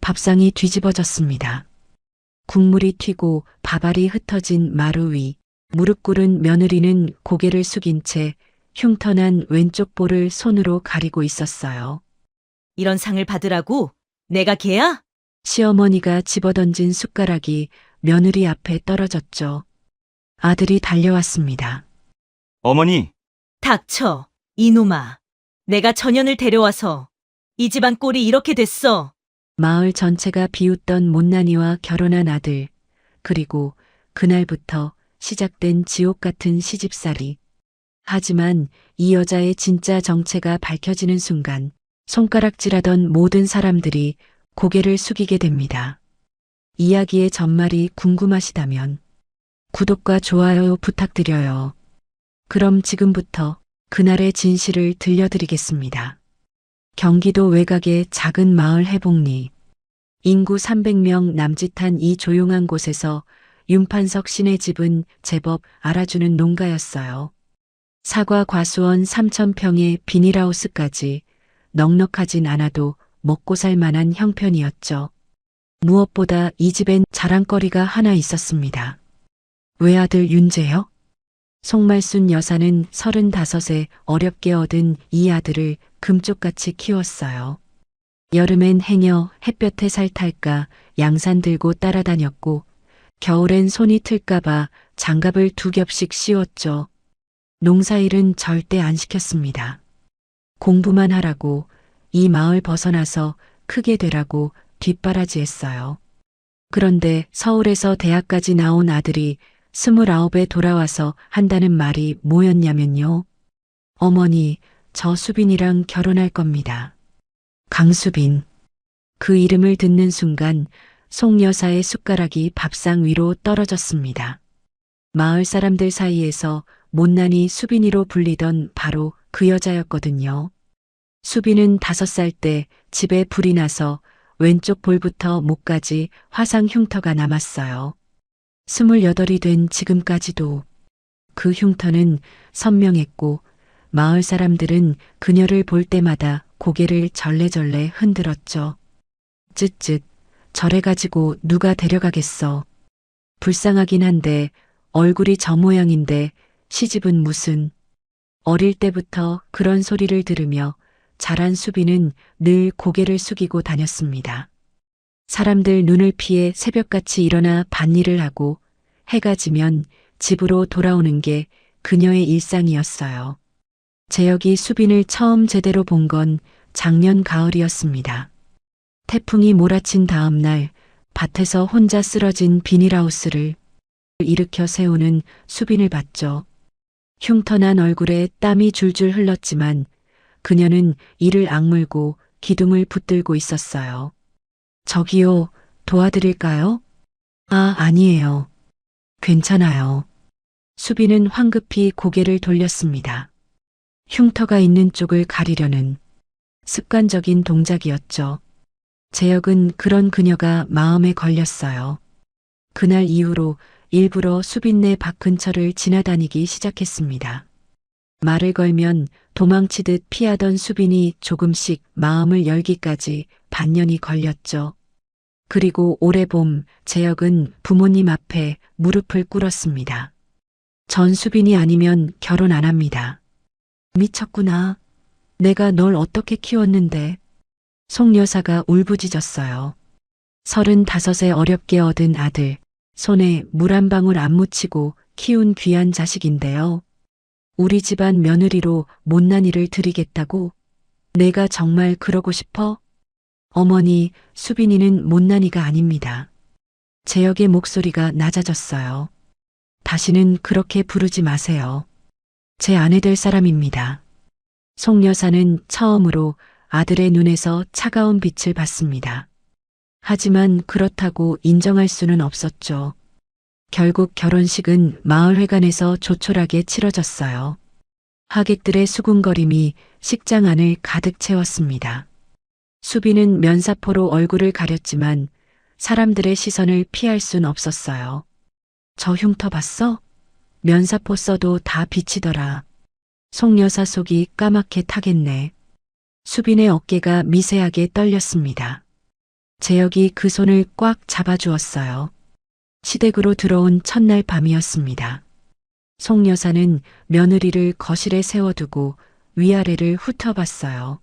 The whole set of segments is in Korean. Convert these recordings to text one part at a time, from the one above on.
밥상이 뒤집어졌습니다. 국물이 튀고 밥알이 흩어진 마루 위, 무릎 꿇은 며느리는 고개를 숙인 채 흉터난 왼쪽 볼을 손으로 가리고 있었어요. 이런 상을 받으라고? 내가 걔야? 시어머니가 집어던진 숟가락이 며느리 앞에 떨어졌죠. 아들이 달려왔습니다. 어머니, 닥쳐, 이놈아. 내가 전현을 데려와서 이 집안 꼴이 이렇게 됐어. 마을 전체가 비웃던 못난이와 결혼한 아들, 그리고 그날부터 시작된 지옥 같은 시집살이. 하지만 이 여자의 진짜 정체가 밝혀지는 순간 손가락질하던 모든 사람들이 고개를 숙이게 됩니다. 이야기의 전말이 궁금하시다면 구독과 좋아요 부탁드려요. 그럼 지금부터 그날의 진실을 들려드리겠습니다. 경기도 외곽의 작은 마을 해봉리. 인구 300명 남짓한 이 조용한 곳에서 윤판석 씨네 집은 제법 알아주는 농가였어요. 사과 과수원 3,000평의 비닐하우스까지 넉넉하진 않아도 먹고 살 만한 형편이었죠. 무엇보다 이 집엔 자랑거리가 하나 있었습니다. 외아들 윤재혁? 송말순 여사는 35에 어렵게 얻은 이 아들을 금쪽같이 키웠어요. 여름엔 행여 햇볕에 살탈까 양산 들고 따라다녔고 겨울엔 손이 틀까봐 장갑을 2겹씩 씌웠죠. 농사일은 절대 안 시켰습니다. 공부만 하라고, 이 마을 벗어나서 크게 되라고 뒷바라지했어요. 그런데 서울에서 대학까지 나온 아들이 29에 돌아와서 한다는 말이 뭐였냐면요. 어머니, 저 수빈이랑 결혼할 겁니다. 강수빈. 그 이름을 듣는 순간 송 여사의 숟가락이 밥상 위로 떨어졌습니다. 마을 사람들 사이에서 못난이 수빈이로 불리던 바로 그 여자였거든요. 수빈은 5살 때 집에 불이 나서 왼쪽 볼부터 목까지 화상 흉터가 남았어요. 28이 된 지금까지도 그 흉터는 선명했고 마을 사람들은 그녀를 볼 때마다 고개를 절레절레 흔들었죠. 쯧쯧, 저래 가지고 누가 데려가겠어. 불쌍하긴 한데 얼굴이 저 모양인데 시집은 무슨. 어릴 때부터 그런 소리를 들으며 자란 수빈은 늘 고개를 숙이고 다녔습니다. 사람들 눈을 피해 새벽같이 일어나 밭일을 하고 해가 지면 집으로 돌아오는 게 그녀의 일상이었어요. 재혁이 수빈을 처음 제대로 본 건 작년 가을이었습니다. 태풍이 몰아친 다음 날 밭에서 혼자 쓰러진 비닐하우스를 일으켜 세우는 수빈을 봤죠. 흉터난 얼굴에 땀이 줄줄 흘렀지만 그녀는 이를 악물고 기둥을 붙들고 있었어요. 저기요, 도와드릴까요? 아, 아니에요. 괜찮아요. 수빈은 황급히 고개를 돌렸습니다. 흉터가 있는 쪽을 가리려는 습관적인 동작이었죠. 재혁은 그런 그녀가 마음에 걸렸어요. 그날 이후로 일부러 수빈네 밭 근처를 지나다니기 시작했습니다. 말을 걸면 도망치듯 피하던 수빈이 조금씩 마음을 열기까지 반년이 걸렸죠. 그리고 올해 봄 재혁은 부모님 앞에 무릎을 꿇었습니다. 전 수빈이 아니면 결혼 안 합니다. 미쳤구나. 내가 널 어떻게 키웠는데. 송 여사가 울부짖었어요. 35에 어렵게 얻은 아들, 손에 물 한 방울 안 묻히고 키운 귀한 자식인데요. 우리 집안 며느리로 못난이를 드리겠다고? 내가 정말 그러고 싶어? 어머니, 수빈이는 못난이가 아닙니다. 재혁의 목소리가 낮아졌어요. 다시는 그렇게 부르지 마세요. 제 아내 될 사람입니다. 송 여사는 처음으로 아들의 눈에서 차가운 빛을 봤습니다. 하지만 그렇다고 인정할 수는 없었죠. 결국 결혼식은 마을회관에서 조촐하게 치러졌어요. 하객들의 수군거림이 식장 안을 가득 채웠습니다. 수빈은 면사포로 얼굴을 가렸지만 사람들의 시선을 피할 순 없었어요. 저 흉터 봤어? 면사포 써도 다 비치더라. 송 여사 속이 까맣게 타겠네. 수빈의 어깨가 미세하게 떨렸습니다. 재혁이 그 손을 꽉 잡아주었어요. 시댁으로 들어온 첫날 밤이었습니다. 송 여사는 며느리를 거실에 세워두고 위아래를 훑어봤어요.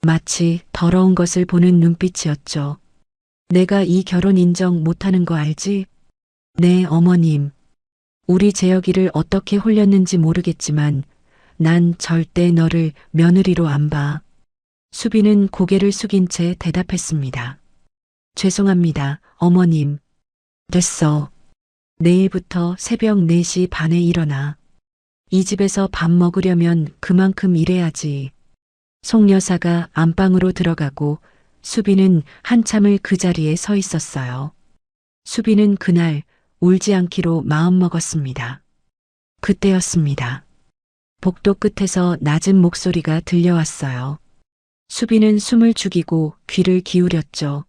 마치 더러운 것을 보는 눈빛이었죠. 내가 이 결혼 인정 못하는 거 알지? 네, 어머님. 우리 재혁이를 어떻게 홀렸는지 모르겠지만 난 절대 너를 며느리로 안 봐. 수빈은 고개를 숙인 채 대답했습니다. 죄송합니다, 어머님. 됐어. 내일부터 새벽 4시 반에 일어나. 이 집에서 밥 먹으려면 그만큼 일해야지. 송 여사가 안방으로 들어가고 수빈은 한참을 그 자리에 서 있었어요. 수빈은 그날 울지 않기로 마음먹었습니다. 그때였습니다. 복도 끝에서 낮은 목소리가 들려왔어요. 수빈은 숨을 죽이고 귀를 기울였죠.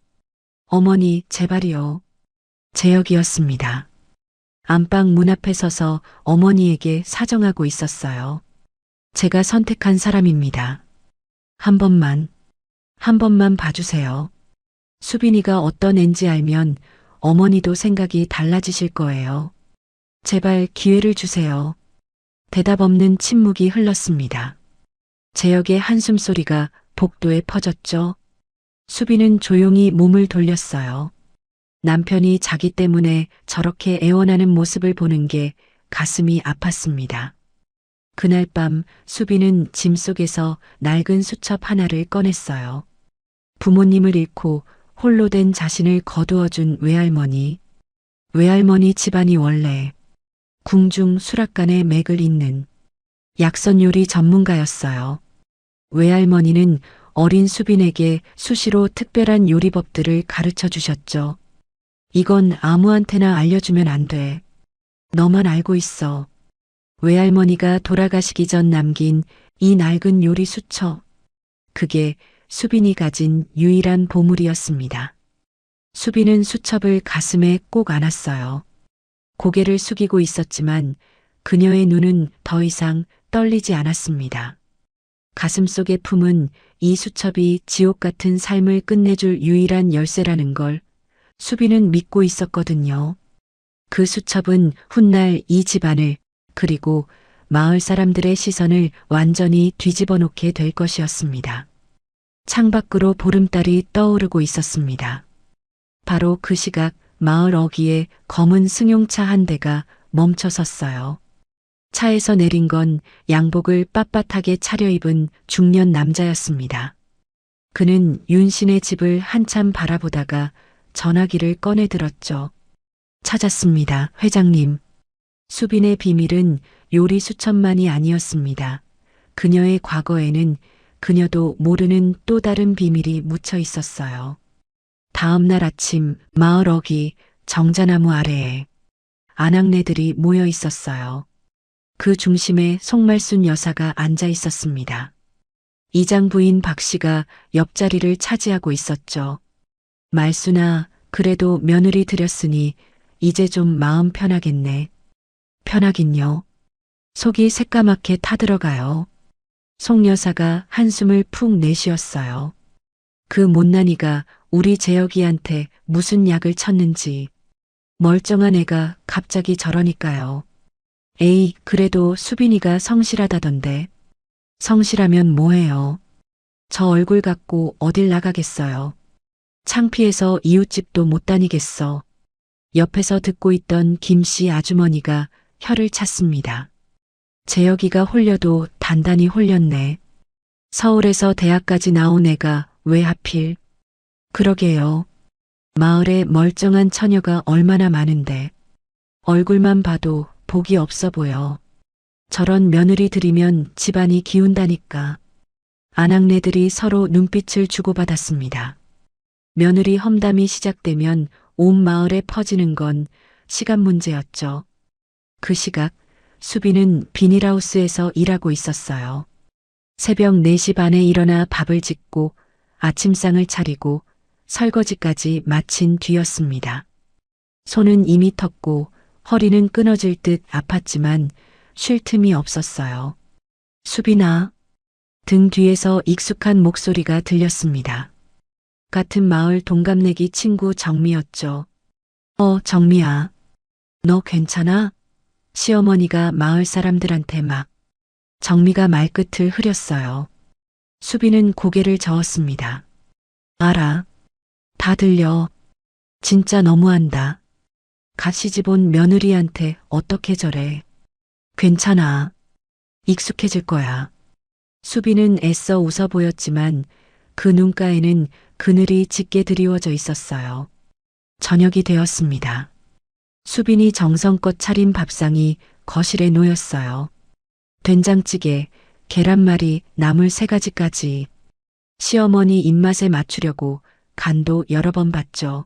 어머니, 제발이요. 재혁이었습니다. 안방 문 앞에 서서 어머니에게 사정하고 있었어요. 제가 선택한 사람입니다. 한 번만 봐주세요. 수빈이가 어떤 앤지 알면 어머니도 생각이 달라지실 거예요. 제발 기회를 주세요. 대답 없는 침묵이 흘렀습니다. 재혁의 한숨 소리가 복도에 퍼졌죠. 수빈은 조용히 몸을 돌렸어요. 남편이 자기 때문에 저렇게 애원하는 모습을 보는 게 가슴이 아팠습니다. 그날 밤 수빈은 짐 속에서 낡은 수첩 하나를 꺼냈어요. 부모님을 잃고 홀로 된 자신을 거두어준 외할머니. 외할머니 집안이 원래 궁중 수락관의 맥을 잇는 약선 요리 전문가였어요. 외할머니는 어린 수빈에게 수시로 특별한 요리법들을 가르쳐 주셨죠. 이건 아무한테나 알려주면 안 돼. 너만 알고 있어. 외할머니가 돌아가시기 전 남긴 이 낡은 요리 수첩. 그게 수빈이 가진 유일한 보물이었습니다. 수빈은 수첩을 가슴에 꼭 안았어요. 고개를 숙이고 있었지만 그녀의 눈은 더 이상 떨리지 않았습니다. 가슴속에 품은 이 수첩이 지옥 같은 삶을 끝내줄 유일한 열쇠라는 걸 수빈은 믿고 있었거든요. 그 수첩은 훗날 이 집안을 그리고 마을 사람들의 시선을 완전히 뒤집어 놓게 될 것이었습니다. 창밖으로 보름달이 떠오르고 있었습니다. 바로 그 시각 마을 어귀에 검은 승용차 한 대가 멈춰 섰어요. 차에서 내린 건 양복을 빳빳하게 차려입은 중년 남자였습니다. 그는 윤신의 집을 한참 바라보다가 전화기를 꺼내 들었죠. 찾았습니다, 회장님. 수빈의 비밀은 요리 수첩만이 아니었습니다. 그녀의 과거에는 그녀도 모르는 또 다른 비밀이 묻혀 있었어요. 다음 날 아침 마을 어귀 정자나무 아래에 아낙네들이 모여 있었어요. 그 중심에 송말순 여사가 앉아 있었습니다. 이장 부인 박 씨가 옆자리를 차지하고 있었죠. 말순아, 그래도 며느리 들였으니 이제 좀 마음 편하겠네. 편하긴요. 속이 새까맣게 타들어가요. 송 여사가 한숨을 푹 내쉬었어요. 그 못난이가 우리 재혁이한테 무슨 약을 쳤는지. 멀쩡한 애가 갑자기 저러니까요. 에이, 그래도 수빈이가 성실하다던데. 성실하면 뭐해요. 저 얼굴 갖고 어딜 나가겠어요. 창피해서 이웃집도 못 다니겠어. 옆에서 듣고 있던 김씨 아주머니가 혀를 찼습니다. 재혁이가 홀려도 단단히 홀렸네. 서울에서 대학까지 나온 애가 왜 하필. 그러게요. 마을에 멀쩡한 처녀가 얼마나 많은데. 얼굴만 봐도 복이 없어 보여. 저런 며느리 들이면 집안이 기운다니까. 아낙네들이 서로 눈빛을 주고받았습니다. 며느리 험담이 시작되면 온 마을에 퍼지는 건 시간 문제였죠. 그 시각 수빈은 비닐하우스에서 일하고 있었어요. 새벽 4시 반에 일어나 밥을 짓고 아침상을 차리고 설거지까지 마친 뒤였습니다. 손은 이미 텄고 허리는 끊어질 듯 아팠지만 쉴 틈이 없었어요. 수빈아. 등 뒤에서 익숙한 목소리가 들렸습니다. 같은 마을 동갑내기 친구 정미였죠. 정미야. 너 괜찮아? 시어머니가 마을 사람들한테 막 정미가 말끝을 흐렸어요. 수빈은 고개를 저었습니다. 알아. 다 들려. 진짜 너무한다. 갓 시집온 며느리한테 어떻게 저래. 괜찮아. 익숙해질 거야. 수빈은 애써 웃어 보였지만 그 눈가에는 그늘이 짙게 드리워져 있었어요. 저녁이 되었습니다. 수빈이 정성껏 차린 밥상이 거실에 놓였어요. 된장찌개, 계란말이, 나물 3가지까지. 시어머니 입맛에 맞추려고 간도 여러 번 봤죠.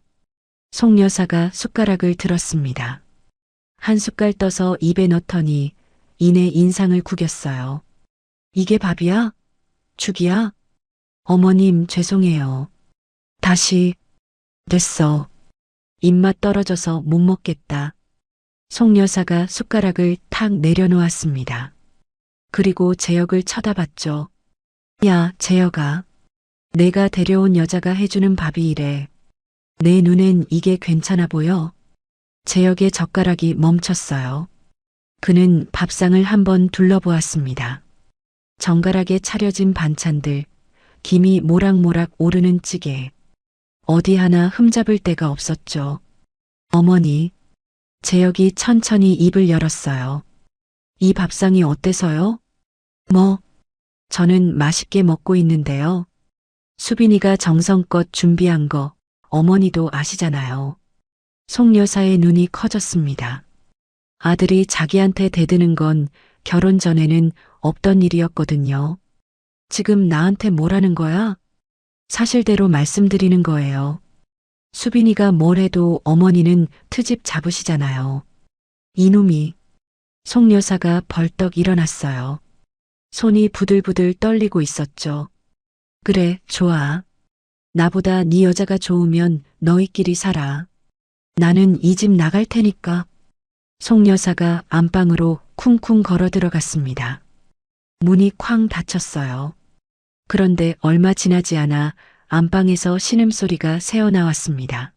송 여사가 숟가락을 들었습니다. 한 숟갈 떠서 입에 넣더니 이내 인상을 구겼어요. 이게 밥이야? 죽이야? 어머님 죄송해요. 다시. 됐어. 입맛 떨어져서 못 먹겠다. 송 여사가 숟가락을 탁 내려놓았습니다. 그리고 재혁을 쳐다봤죠. 야, 재혁아. 내가 데려온 여자가 해주는 밥이 이래. 내 눈엔 이게 괜찮아 보여? 재혁의 젓가락이 멈췄어요. 그는 밥상을 한번 둘러보았습니다. 정갈하게 차려진 반찬들, 김이 모락모락 오르는 찌개. 어디 하나 흠잡을 데가 없었죠. 어머니, 재혁이 천천히 입을 열었어요. 이 밥상이 어때서요? 저는 맛있게 먹고 있는데요. 수빈이가 정성껏 준비한 거 어머니도 아시잖아요. 송 여사의 눈이 커졌습니다. 아들이 자기한테 대드는 건 결혼 전에는 없던 일이었거든요. 지금 나한테 뭐라는 거야? 사실대로 말씀드리는 거예요. 수빈이가 뭘 해도 어머니는 트집 잡으시잖아요. 이놈이. 송 여사가 벌떡 일어났어요. 손이 부들부들 떨리고 있었죠. 그래, 좋아. 나보다 네 여자가 좋으면 너희끼리 살아. 나는 이 집 나갈 테니까. 송 여사가 안방으로 쿵쿵 걸어 들어갔습니다. 문이 쾅 닫혔어요. 그런데 얼마 지나지 않아 안방에서 신음소리가 새어나왔습니다.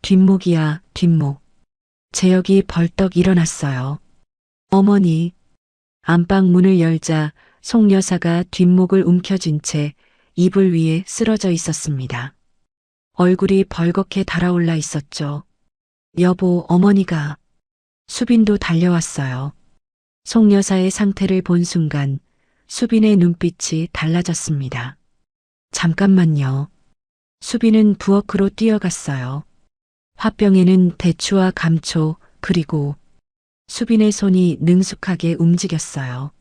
뒷목이야, 뒷목. 재혁이 벌떡 일어났어요. 어머니. 안방 문을 열자 송 여사가 뒷목을 움켜쥔 채 이불 위에 쓰러져 있었습니다. 얼굴이 벌겋게 달아올라 있었죠. 여보, 어머니가. 수빈도 달려왔어요. 송 여사의 상태를 본 순간 수빈의 눈빛이 달라졌습니다. 잠깐만요. 수빈은 부엌으로 뛰어갔어요. 화병에는 대추와 감초 그리고 수빈의 손이 능숙하게 움직였어요.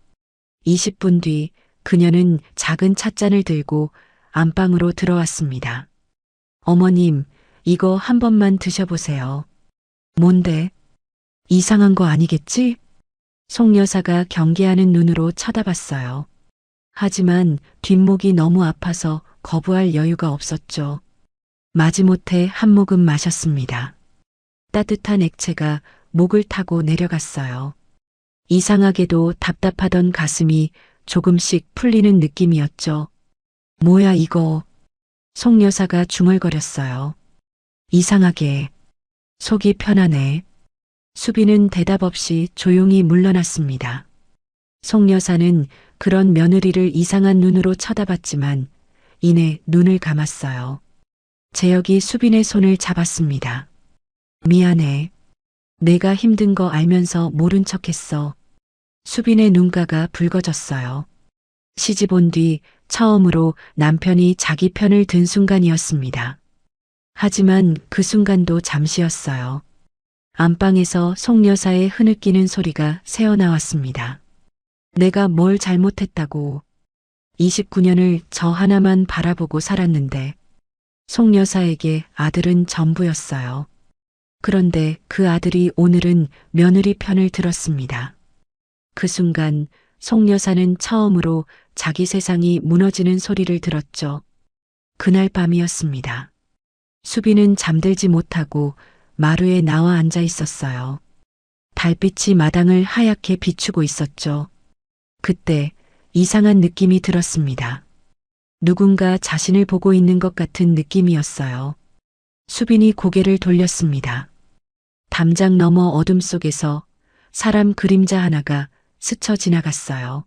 20분 뒤 그녀는 작은 찻잔을 들고 안방으로 들어왔습니다. 어머님, 이거 한 번만 드셔보세요. 뭔데? 이상한 거 아니겠지? 송 여사가 경계하는 눈으로 쳐다봤어요. 하지만 뒷목이 너무 아파서 거부할 여유가 없었죠. 마지못해 한 모금 마셨습니다. 따뜻한 액체가 목을 타고 내려갔어요. 이상하게도 답답하던 가슴이 조금씩 풀리는 느낌이었죠. 뭐야 이거. 송 여사가 중얼거렸어요. 이상하게. 속이 편하네. 수빈은 대답 없이 조용히 물러났습니다. 송 여사는 그런 며느리를 이상한 눈으로 쳐다봤지만 이내 눈을 감았어요. 재혁이 수빈의 손을 잡았습니다. 미안해. 내가 힘든 거 알면서 모른 척했어. 수빈의 눈가가 붉어졌어요. 시집 온 뒤 처음으로 남편이 자기 편을 든 순간이었습니다. 하지만 그 순간도 잠시였어요. 안방에서 송 여사의 흐느끼는 소리가 새어나왔습니다. 내가 뭘 잘못했다고. 29년을 저 하나만 바라보고 살았는데 송 여사에게 아들은 전부였어요. 그런데 그 아들이 오늘은 며느리 편을 들었습니다. 그 순간 송 여사는 처음으로 자기 세상이 무너지는 소리를 들었죠. 그날 밤이었습니다. 수빈은 잠들지 못하고 마루에 나와 앉아 있었어요. 달빛이 마당을 하얗게 비추고 있었죠. 그때 이상한 느낌이 들었습니다. 누군가 자신을 보고 있는 것 같은 느낌이었어요. 수빈이 고개를 돌렸습니다. 담장 너머 어둠 속에서 사람 그림자 하나가 스쳐 지나갔어요.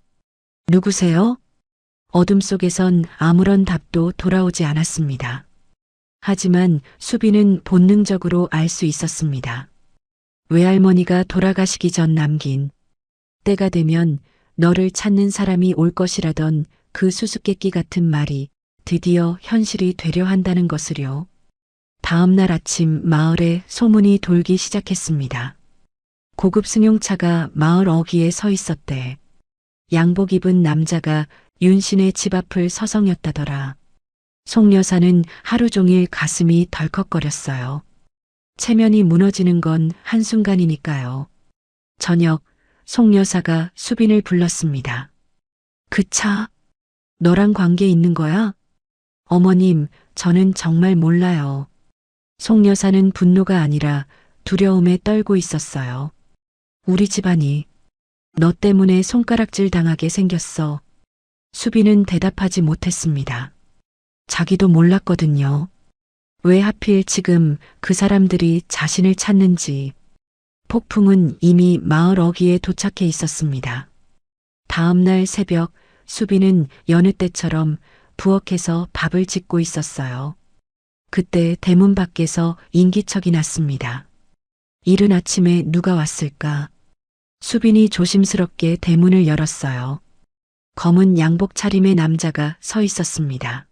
누구세요? 어둠 속에선 아무런 답도 돌아오지 않았습니다. 하지만 수빈은 본능적으로 알 수 있었습니다. 외할머니가 돌아가시기 전 남긴 때가 되면 너를 찾는 사람이 올 것이라던 그 수수께끼 같은 말이 드디어 현실이 되려 한다는 것을요. 다음 날 아침 마을에 소문이 돌기 시작했습니다. 고급 승용차가 마을 어귀에 서 있었대. 양복 입은 남자가 윤신의 집 앞을 서성였다더라. 송 여사는 하루 종일 가슴이 덜컥거렸어요. 체면이 무너지는 건 한순간이니까요. 저녁, 송 여사가 수빈을 불렀습니다. 그 차, 너랑 관계 있는 거야? 어머님, 저는 정말 몰라요. 송 여사는 분노가 아니라 두려움에 떨고 있었어요. 우리 집안이 너 때문에 손가락질 당하게 생겼어. 수빈은 대답하지 못했습니다. 자기도 몰랐거든요. 왜 하필 지금 그 사람들이 자신을 찾는지. 폭풍은 이미 마을 어귀에 도착해 있었습니다. 다음 날 새벽 수빈은 여느 때처럼 부엌에서 밥을 짓고 있었어요. 그때 대문 밖에서 인기척이 났습니다. 이른 아침에 누가 왔을까? 수빈이 조심스럽게 대문을 열었어요. 검은 양복 차림의 남자가 서 있었습니다.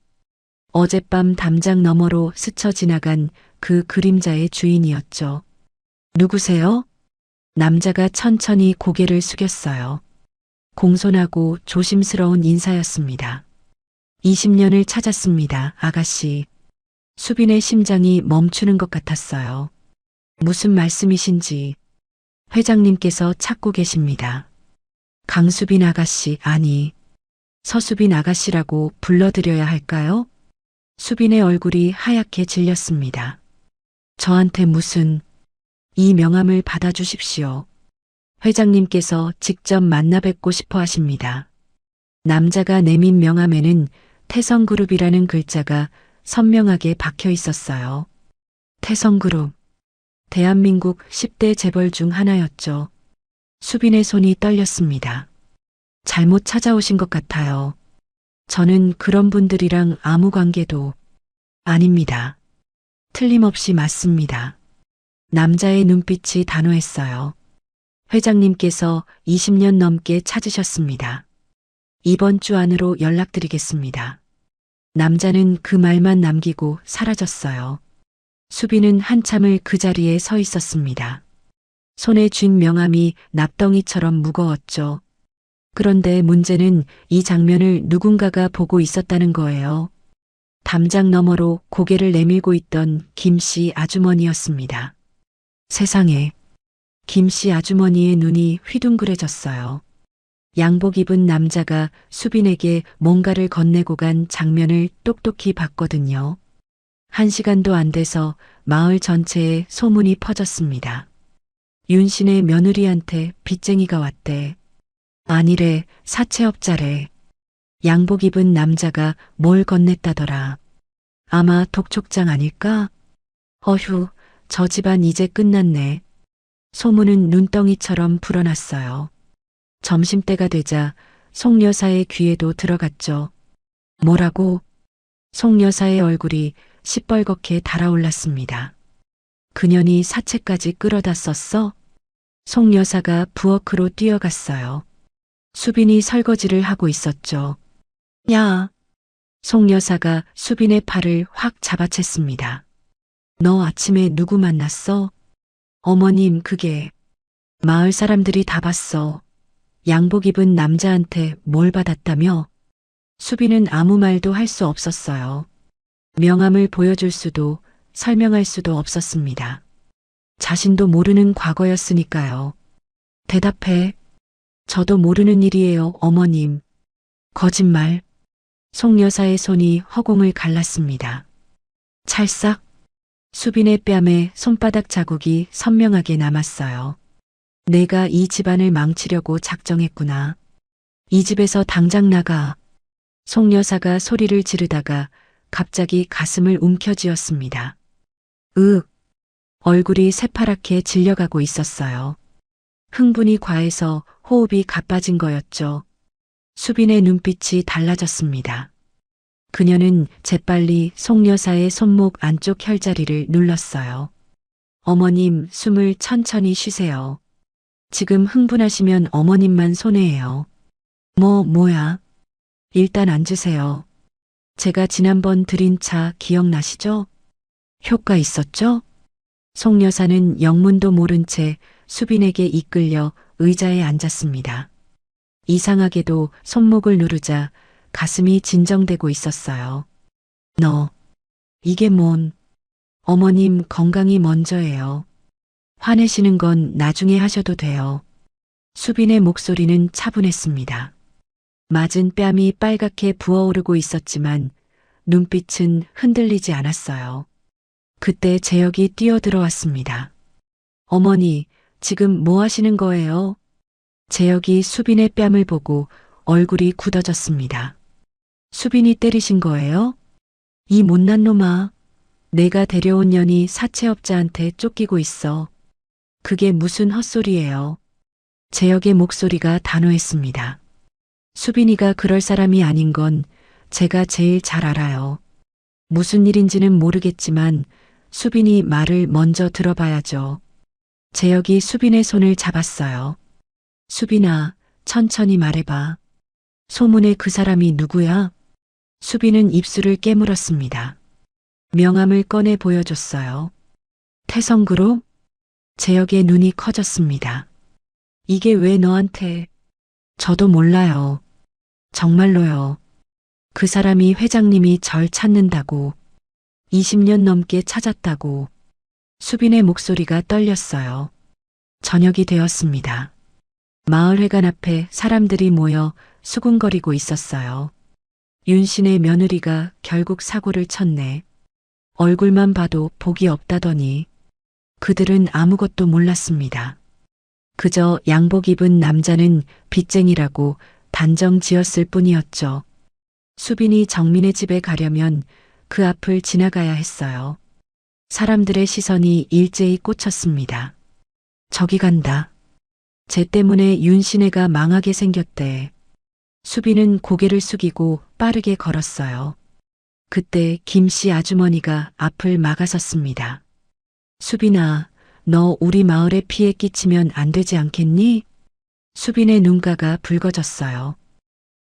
어젯밤 담장 너머로 스쳐 지나간 그 그림자의 주인이었죠. 누구세요? 남자가 천천히 고개를 숙였어요. 공손하고 조심스러운 인사였습니다. 20년을 찾았습니다, 아가씨. 수빈의 심장이 멈추는 것 같았어요. 무슨 말씀이신지. 회장님께서 찾고 계십니다. 강수빈 아가씨, 아니, 서수빈 아가씨라고 불러드려야 할까요? 수빈의 얼굴이 하얗게 질렸습니다. 저한테 무슨, 이 명함을 받아주십시오. 회장님께서 직접 만나 뵙고 싶어 하십니다. 남자가 내민 명함에는 태성그룹이라는 글자가 선명하게 박혀 있었어요. 태성그룹. 대한민국 10대 재벌 중 하나였죠. 수빈의 손이 떨렸습니다. 잘못 찾아오신 것 같아요. 저는 그런 분들이랑 아무 관계도 아닙니다. 틀림없이 맞습니다. 남자의 눈빛이 단호했어요. 회장님께서 20년 넘게 찾으셨습니다. 이번 주 안으로 연락드리겠습니다. 남자는 그 말만 남기고 사라졌어요. 수빈은 한참을 그 자리에 서 있었습니다. 손에 쥔 명함이 납덩이처럼 무거웠죠. 그런데 문제는 이 장면을 누군가가 보고 있었다는 거예요. 담장 너머로 고개를 내밀고 있던 김씨 아주머니였습니다. 세상에, 김씨 아주머니의 눈이 휘둥그레졌어요. 양복 입은 남자가 수빈에게 뭔가를 건네고 간 장면을 똑똑히 봤거든요. 1시간도 안 돼서 마을 전체에 소문이 퍼졌습니다. 윤신의 며느리한테 빚쟁이가 왔대. 아니래, 사채업자래. 양복 입은 남자가 뭘 건넸다더라. 아마 독촉장 아닐까? 어휴, 저 집안 이제 끝났네. 소문은 눈덩이처럼 불어났어요. 점심때가 되자 송 여사의 귀에도 들어갔죠. 뭐라고? 송 여사의 얼굴이 시뻘겋게 달아올랐습니다. 그년이 사채까지 끌어다 썼어? 송 여사가 부엌으로 뛰어갔어요. 수빈이 설거지를 하고 있었죠. 야! 송 여사가 수빈의 팔을 확 잡아챘습니다. 너 아침에 누구 만났어? 어머님, 그게 마을 사람들이 다 봤어. 양복 입은 남자한테 뭘 받았다며? 수빈은 아무 말도 할 수 없었어요. 명함을 보여줄 수도 설명할 수도 없었습니다. 자신도 모르는 과거였으니까요. 대답해. 저도 모르는 일이에요, 어머님. 거짓말. 송 여사의 손이 허공을 갈랐습니다. 찰싹. 수빈의 뺨에 손바닥 자국이 선명하게 남았어요. 내가 이 집안을 망치려고 작정했구나. 이 집에서 당장 나가. 송 여사가 소리를 지르다가 갑자기 가슴을 움켜쥐었습니다. 얼굴이 새파랗게 질려가고 있었어요. 흥분이 과해서 호흡이 가빠진 거였죠. 수빈의 눈빛이 달라졌습니다. 그녀는 재빨리 송 여사의 손목 안쪽 혈자리를 눌렀어요. 어머님, 숨을 천천히 쉬세요. 지금 흥분하시면 어머님만 손해예요. 뭐야? 일단 앉으세요. 제가 지난번 드린 차 기억나시죠? 효과 있었죠? 송 여사는 영문도 모른 채 수빈에게 이끌려 의자에 앉았습니다. 이상하게도 손목을 누르자 가슴이 진정되고 있었어요. 이게 뭔? 어머님 건강이 먼저예요. 화내시는 건 나중에 하셔도 돼요. 수빈의 목소리는 차분했습니다. 맞은 뺨이 빨갛게 부어오르고 있었지만 눈빛은 흔들리지 않았어요. 그때 재혁이 뛰어들어왔습니다. 어머니, 지금 뭐 하시는 거예요? 재혁이 수빈의 뺨을 보고 얼굴이 굳어졌습니다. 수빈이 때리신 거예요? 이 못난 놈아. 내가 데려온 년이 사채업자한테 쫓기고 있어. 그게 무슨 헛소리예요. 재혁의 목소리가 단호했습니다. 수빈이가 그럴 사람이 아닌 건 제가 제일 잘 알아요. 무슨 일인지는 모르겠지만 수빈이 말을 먼저 들어봐야죠. 재혁이 수빈의 손을 잡았어요. 수빈아, 천천히 말해봐. 소문의 그 사람이 누구야? 수빈은 입술을 깨물었습니다. 명함을 꺼내 보여줬어요. 태성그룹? 재혁의 눈이 커졌습니다. 이게 왜 너한테? 저도 몰라요. 정말로요. 그 사람이 회장님이 절 찾는다고. 20년 넘게 찾았다고. 수빈의 목소리가 떨렸어요. 저녁이 되었습니다. 마을회관 앞에 사람들이 모여 수군거리고 있었어요. 윤신의 며느리가 결국 사고를 쳤네. 얼굴만 봐도 복이 없다더니 그들은 아무것도 몰랐습니다. 그저 양복 입은 남자는 빚쟁이라고 단정 지었을 뿐이었죠. 수빈이 정민의 집에 가려면 그 앞을 지나가야 했어요. 사람들의 시선이 일제히 꽂혔습니다. 저기 간다. 쟤 때문에 윤신혜가 망하게 생겼대. 수빈은 고개를 숙이고 빠르게 걸었어요. 그때 김씨 아주머니가 앞을 막아섰습니다. 수빈아, 너 우리 마을에 피해 끼치면 안 되지 않겠니? 수빈의 눈가가 붉어졌어요.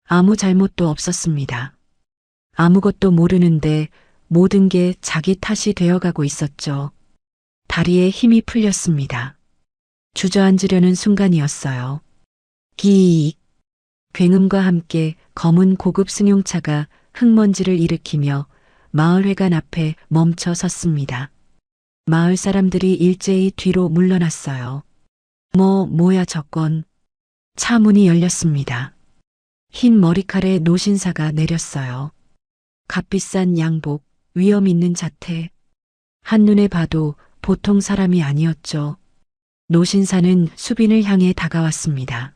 아무 잘못도 없었습니다. 아무것도 모르는데 모든 게 자기 탓이 되어가고 있었죠. 다리에 힘이 풀렸습니다. 주저앉으려는 순간이었어요. 기익. 굉음과 함께 검은 고급 승용차가 흙먼지를 일으키며 마을회관 앞에 멈춰 섰습니다. 마을 사람들이 일제히 뒤로 물러났어요. 뭐야 저건. 차 문이 열렸습니다. 흰 머리칼에 노신사가 내렸어요. 값비싼 양복, 위험 있는 자태. 한눈에 봐도 보통 사람이 아니었죠. 노신사는 수빈을 향해 다가왔습니다.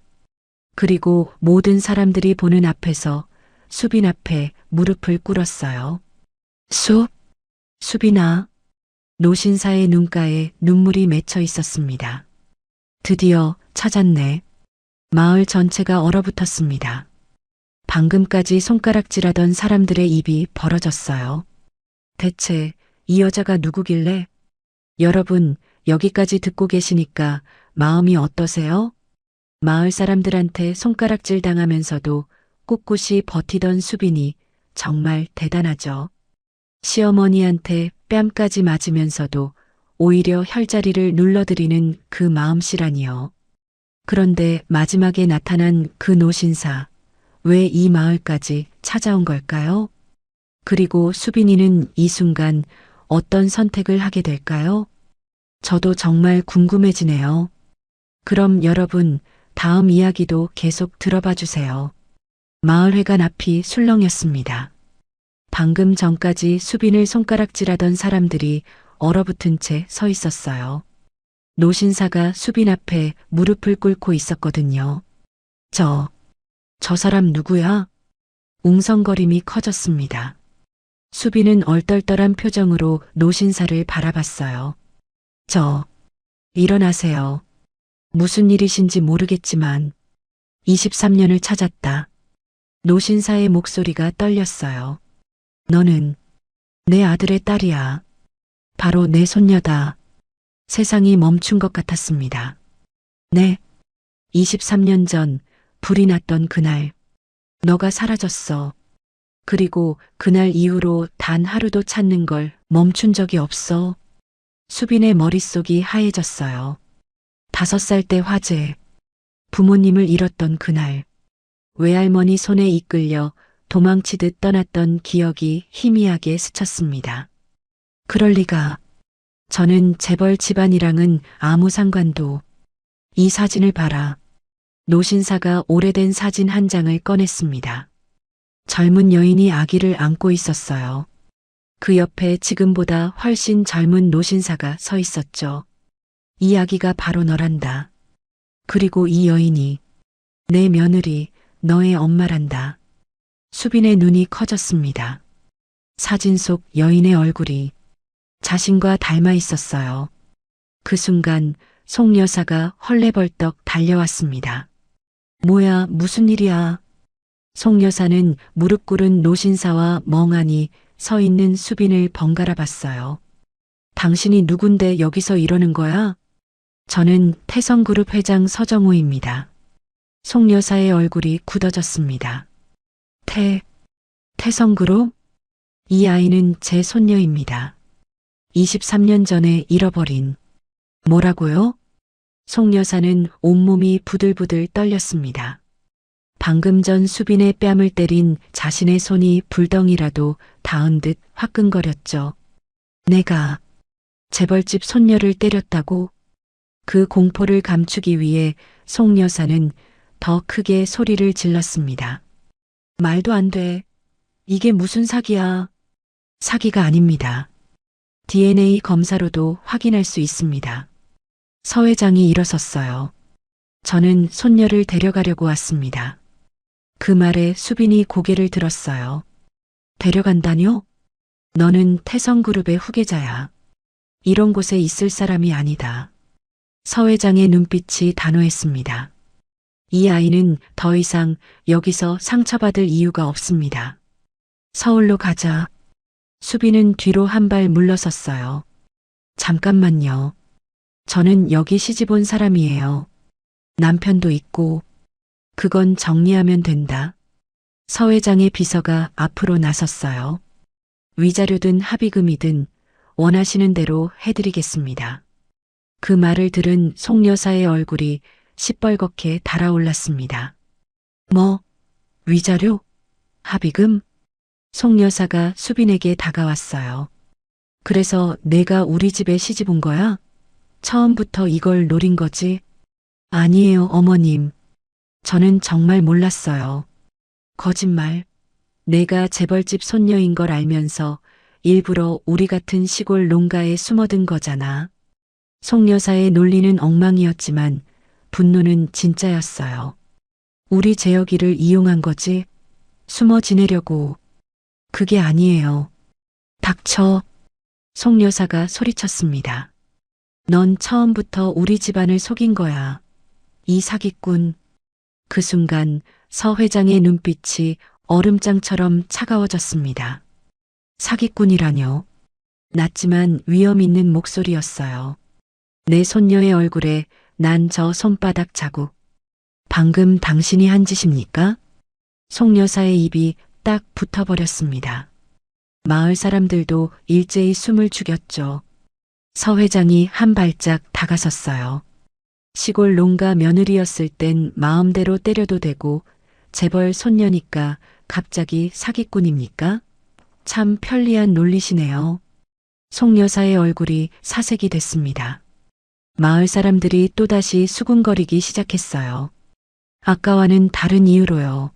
그리고 모든 사람들이 보는 앞에서 수빈 앞에 무릎을 꿇었어요. 수빈아. 노신사의 눈가에 눈물이 맺혀 있었습니다. 드디어 찾았네. 마을 전체가 얼어붙었습니다. 방금까지 손가락질하던 사람들의 입이 벌어졌어요. 대체 이 여자가 누구길래? 여러분, 여기까지 듣고 계시니까 마음이 어떠세요? 마을 사람들한테 손가락질 당하면서도 꿋꿋이 버티던 수빈이 정말 대단하죠. 시어머니한테 뺨까지 맞으면서도 오히려 혈자리를 눌러드리는 그 마음씨라니요. 그런데 마지막에 나타난 그 노신사, 왜 이 마을까지 찾아온 걸까요? 그리고 수빈이는 이 순간 어떤 선택을 하게 될까요? 저도 정말 궁금해지네요. 그럼 여러분, 다음 이야기도 계속 들어봐 주세요. 마을회관 앞이 술렁였습니다. 방금 전까지 수빈을 손가락질하던 사람들이 얼어붙은 채 서 있었어요. 노신사가 수빈 앞에 무릎을 꿇고 있었거든요. 저 사람 누구야? 웅성거림이 커졌습니다. 수빈은 얼떨떨한 표정으로 노신사를 바라봤어요. 일어나세요. 무슨 일이신지 모르겠지만 23년을 찾았다. 노신사의 목소리가 떨렸어요. 너는 내 아들의 딸이야. 바로 내 손녀다. 세상이 멈춘 것 같았습니다. 네. 23년 전 불이 났던 그날 너가 사라졌어. 그리고 그날 이후로 단 하루도 찾는 걸 멈춘 적이 없어. 수빈의 머릿속이 하얘졌어요. 5살 때 화재. 부모님을 잃었던 그날. 외할머니 손에 이끌려 도망치듯 떠났던 기억이 희미하게 스쳤습니다. 그럴 리가. 저는 재벌 집안이랑은 아무 상관도. 이 사진을 봐라. 노신사가 오래된 사진 한 장을 꺼냈습니다. 젊은 여인이 아기를 안고 있었어요. 그 옆에 지금보다 훨씬 젊은 노신사가 서 있었죠. 이 아기가 바로 너란다. 그리고 이 여인이 내 며느리, 너의 엄마란다. 수빈의 눈이 커졌습니다. 사진 속 여인의 얼굴이 자신과 닮아 있었어요. 그 순간 송 여사가 헐레벌떡 달려왔습니다. 뭐야, 무슨 일이야? 송 여사는 무릎 꿇은 노신사와 멍하니 서 있는 수빈을 번갈아 봤어요. 당신이 누군데 여기서 이러는 거야? 저는 태성그룹 회장 서정호입니다. 송 여사의 얼굴이 굳어졌습니다. 태성그룹? 이 아이는 제 손녀입니다. 23년 전에 잃어버린. 뭐라고요? 송 여사는 온몸이 부들부들 떨렸습니다. 방금 전 수빈의 뺨을 때린 자신의 손이 불덩이라도 닿은 듯 화끈거렸죠. 내가 재벌집 손녀를 때렸다고? 그 공포를 감추기 위해 송 여사는 더 크게 소리를 질렀습니다. 말도 안 돼. 이게 무슨 사기야. 사기가 아닙니다. DNA 검사로도 확인할 수 있습니다. 서 회장이 일어섰어요. 저는 손녀를 데려가려고 왔습니다. 그 말에 수빈이 고개를 들었어요. 데려간다뇨? 너는 태성그룹의 후계자야. 이런 곳에 있을 사람이 아니다. 서 회장의 눈빛이 단호했습니다. 이 아이는 더 이상 여기서 상처받을 이유가 없습니다. 서울로 가자. 수빈은 뒤로 한 발 물러섰어요. 잠깐만요. 저는 여기 시집 온 사람이에요. 남편도 있고. 그건 정리하면 된다. 서 회장의 비서가 앞으로 나섰어요. 위자료든 합의금이든 원하시는 대로 해드리겠습니다. 그 말을 들은 송 여사의 얼굴이 시뻘겋게 달아올랐습니다. 뭐? 위자료? 합의금? 송 여사가 수빈에게 다가왔어요. 그래서 내가 우리 집에 시집 온 거야? 처음부터 이걸 노린 거지? 아니에요, 어머님. 저는 정말 몰랐어요. 거짓말. 내가 재벌집 손녀인 걸 알면서 일부러 우리 같은 시골 농가에 숨어든 거잖아. 송 여사의 논리는 엉망이었지만 분노는 진짜였어요. 우리 재혁이를 이용한 거지? 숨어 지내려고. 그게 아니에요. 닥쳐. 송 여사가 소리쳤습니다. 넌 처음부터 우리 집안을 속인 거야. 이 사기꾼. 그 순간 서 회장의 눈빛이 얼음장처럼 차가워졌습니다. 사기꾼이라뇨. 낮지만 위험 있는 목소리였어요. 내 손녀의 얼굴에 난 저 손바닥 자국. 방금 당신이 한 짓입니까? 송 여사의 입이 딱 붙어버렸습니다. 마을 사람들도 일제히 숨을 죽였죠. 서 회장이 한 발짝 다가섰어요. 시골 농가 며느리였을 땐 마음대로 때려도 되고 재벌 손녀니까 갑자기 사기꾼입니까? 참 편리한 논리시네요. 송 여사의 얼굴이 사색이 됐습니다. 마을 사람들이 또다시 수군거리기 시작했어요. 아까와는 다른 이유로요.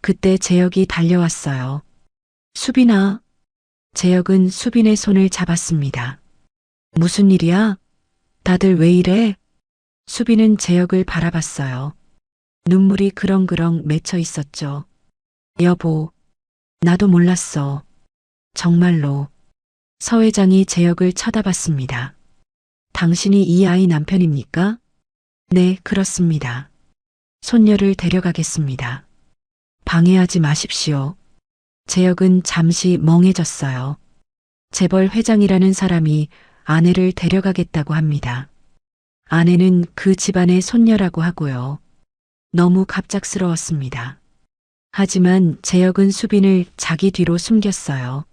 그때 재혁이 달려왔어요. 수빈아. 재혁은 수빈의 손을 잡았습니다. 무슨 일이야? 다들 왜 이래? 수빈은 재혁을 바라봤어요. 눈물이 그렁그렁 맺혀 있었죠. 여보, 나도 몰랐어. 정말로. 서 회장이 재혁을 쳐다봤습니다. 당신이 이 아이 남편입니까? 네, 그렇습니다. 손녀를 데려가겠습니다. 방해하지 마십시오. 재혁은 잠시 멍해졌어요. 재벌 회장이라는 사람이 아내를 데려가겠다고 합니다. 아내는 그 집안의 손녀라고 하고요. 너무 갑작스러웠습니다. 하지만 재혁은 수빈을 자기 뒤로 숨겼어요.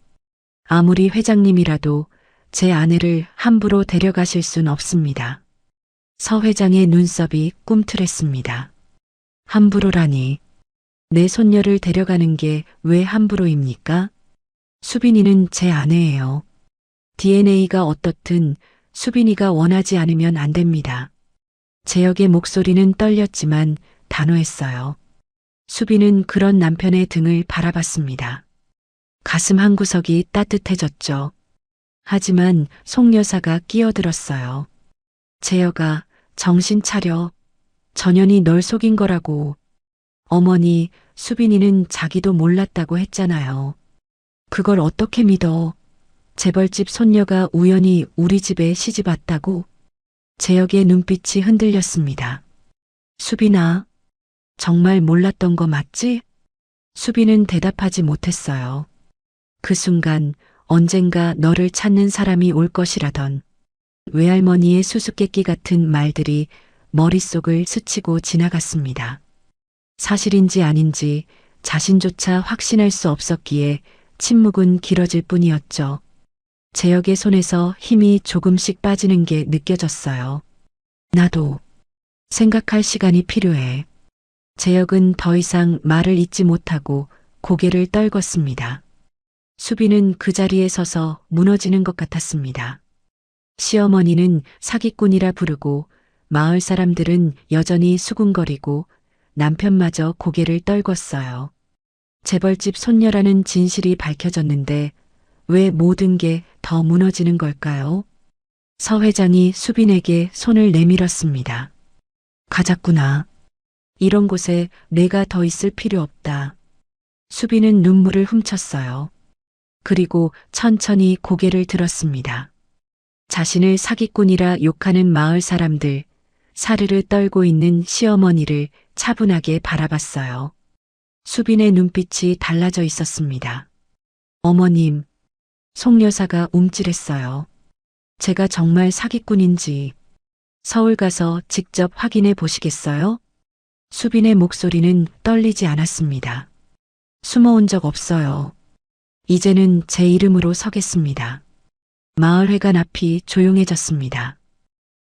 아무리 회장님이라도 제 아내를 함부로 데려가실 순 없습니다. 서 회장의 눈썹이 꿈틀했습니다. 함부로라니. 내 손녀를 데려가는 게 왜 함부로입니까? 수빈이는 제 아내예요. DNA가 어떻든 수빈이가 원하지 않으면 안 됩니다. 재혁의 목소리는 떨렸지만 단호했어요. 수빈은 그런 남편의 등을 바라봤습니다. 가슴 한구석이 따뜻해졌죠. 하지만 송 여사가 끼어들었어요. 재혁아, 정신 차려. 전현이 널 속인 거라고. 어머니, 수빈이는 자기도 몰랐다고 했잖아요. 그걸 어떻게 믿어? 재벌집 손녀가 우연히 우리 집에 시집 왔다고? 재혁의 눈빛이 흔들렸습니다. 수빈아, 정말 몰랐던 거 맞지? 수빈은 대답하지 못했어요. 그 순간 언젠가 너를 찾는 사람이 올 것이라던 외할머니의 수수께끼 같은 말들이 머릿속을 스치고 지나갔습니다. 사실인지 아닌지 자신조차 확신할 수 없었기에 침묵은 길어질 뿐이었죠. 재혁의 손에서 힘이 조금씩 빠지는 게 느껴졌어요. 나도 생각할 시간이 필요해. 재혁은 더 이상 말을 잇지 못하고 고개를 떨궜습니다. 수빈은 그 자리에 서서 무너지는 것 같았습니다. 시어머니는 사기꾼이라 부르고 마을 사람들은 여전히 수군거리고 남편마저 고개를 떨궜어요. 재벌집 손녀라는 진실이 밝혀졌는데 왜 모든 게 더 무너지는 걸까요? 서 회장이 수빈에게 손을 내밀었습니다. 가자꾸나. 이런 곳에 내가 더 있을 필요 없다. 수빈은 눈물을 훔쳤어요. 그리고 천천히 고개를 들었습니다. 자신을 사기꾼이라 욕하는 마을 사람들, 사르르 떨고 있는 시어머니를 차분하게 바라봤어요. 수빈의 눈빛이 달라져 있었습니다. 어머님, 송 여사가 움찔했어요. 제가 정말 사기꾼인지 서울 가서 직접 확인해 보시겠어요? 수빈의 목소리는 떨리지 않았습니다. 숨어온 적 없어요. 이제는 제 이름으로 서겠습니다. 마을회관 앞이 조용해졌습니다.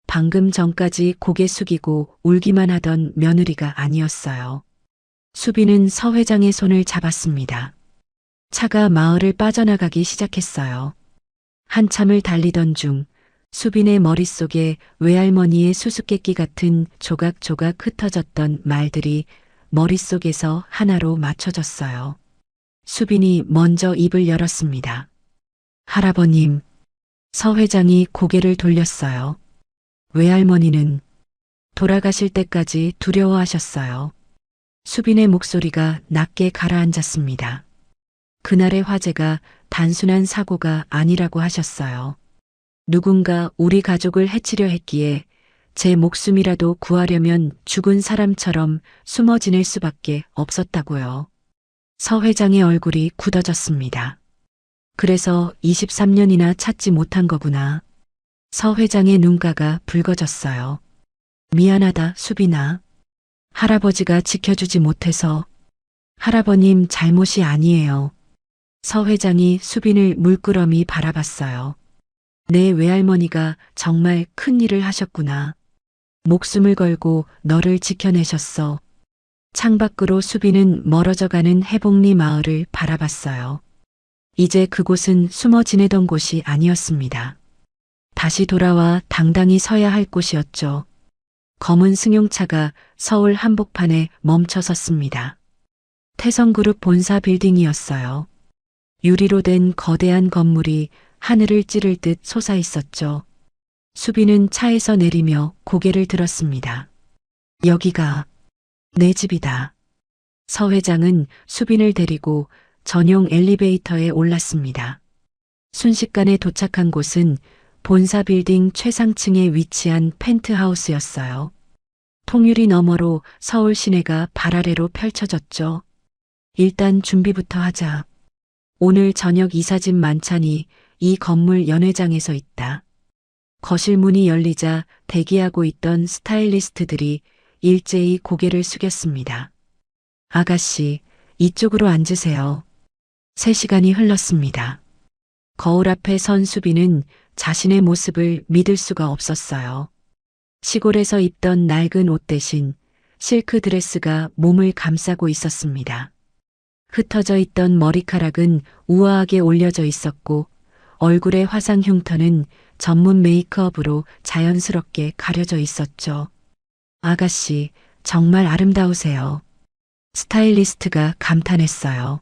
방금 전까지 고개 숙이고 울기만 하던 며느리가 아니었어요. 수빈은 서 회장의 손을 잡았습니다. 차가 마을을 빠져나가기 시작했어요. 한참을 달리던 중 수빈의 머릿속에 외할머니의 수수께끼 같은 조각조각 흩어졌던 말들이 머릿속에서 하나로 맞춰졌어요. 수빈이 먼저 입을 열었습니다. 할아버님, 서 회장이 고개를 돌렸어요. 외할머니는 돌아가실 때까지 두려워하셨어요. 수빈의 목소리가 낮게 가라앉았습니다. 그날의 화재가 단순한 사고가 아니라고 하셨어요. 누군가 우리 가족을 해치려 했기에 제 목숨이라도 구하려면 죽은 사람처럼 숨어 지낼 수밖에 없었다고요. 서 회장의 얼굴이 굳어졌습니다. 그래서 23년이나 찾지 못한 거구나. 서 회장의 눈가가 붉어졌어요. 미안하다, 수빈아. 할아버지가 지켜주지 못해서. 할아버님 잘못이 아니에요. 서 회장이 수빈을 물끄러미 바라봤어요. 내 외할머니가 정말 큰 일을 하셨구나. 목숨을 걸고 너를 지켜내셨어. 창밖으로 수빈은 멀어져가는 해복리 마을을 바라봤어요. 이제 그곳은 숨어 지내던 곳이 아니었습니다. 다시 돌아와 당당히 서야 할 곳이었죠. 검은 승용차가 서울 한복판에 멈춰 섰습니다. 태성그룹 본사 빌딩이었어요. 유리로 된 거대한 건물이 하늘을 찌를 듯 솟아 있었죠. 수빈은 차에서 내리며 고개를 들었습니다. 여기가 내 집이다. 서 회장은 수빈을 데리고 전용 엘리베이터에 올랐습니다. 순식간에 도착한 곳은 본사 빌딩 최상층에 위치한 펜트하우스였어요. 통유리 너머로 서울 시내가 발 아래로 펼쳐졌죠. 일단 준비부터 하자. 오늘 저녁 이사짐 만찬이 이 건물 연회장에서 있다. 거실 문이 열리자 대기하고 있던 스타일리스트들이 일제히 고개를 숙였습니다. 아가씨, 이쪽으로 앉으세요. 3시간이 흘렀습니다. 거울 앞에 선 수빈은 자신의 모습을 믿을 수가 없었어요. 시골에서 입던 낡은 옷 대신 실크 드레스가 몸을 감싸고 있었습니다. 흩어져 있던 머리카락은 우아하게 올려져 있었고 얼굴의 화상 흉터는 전문 메이크업으로 자연스럽게 가려져 있었죠. 아가씨, 정말 아름다우세요. 스타일리스트가 감탄했어요.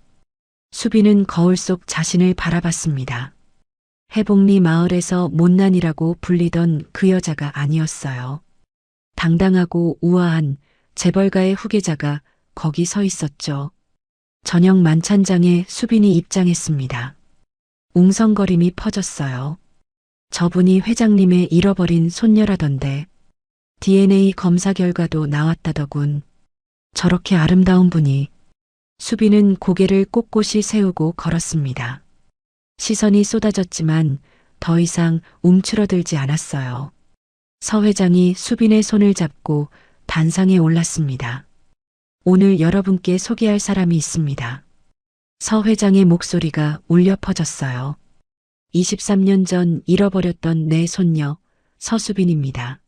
수빈은 거울 속 자신을 바라봤습니다. 해복리 마을에서 못난이라고 불리던 그 여자가 아니었어요. 당당하고 우아한 재벌가의 후계자가 거기 서 있었죠. 저녁 만찬장에 수빈이 입장했습니다. 웅성거림이 퍼졌어요. 저분이 회장님의 잃어버린 손녀라던데 DNA 검사 결과도 나왔다더군. 저렇게 아름다운 분이. 수빈은 고개를 꼿꼿이 세우고 걸었습니다. 시선이 쏟아졌지만 더 이상 움츠러들지 않았어요. 서 회장이 수빈의 손을 잡고 단상에 올랐습니다. 오늘 여러분께 소개할 사람이 있습니다. 서 회장의 목소리가 울려 퍼졌어요. 23년 전 잃어버렸던 내 손녀 서수빈입니다.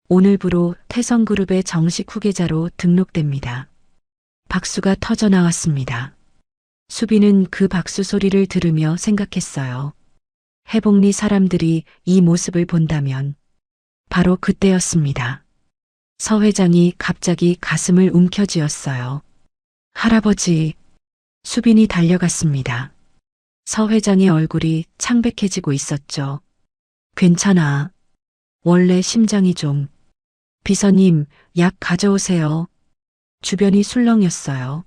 오늘부로 태성그룹의 정식 후계자로 등록됩니다. 박수가 터져 나왔습니다. 수빈은 그 박수 소리를 들으며 생각했어요. 해복리 사람들이 이 모습을 본다면 바로 그때였습니다. 서 회장이 갑자기 가슴을 움켜쥐었어요. 할아버지, 수빈이 달려갔습니다. 서 회장의 얼굴이 창백해지고 있었죠. 괜찮아. 원래 심장이 좀. 비서님, 약 가져오세요. 주변이 술렁였어요.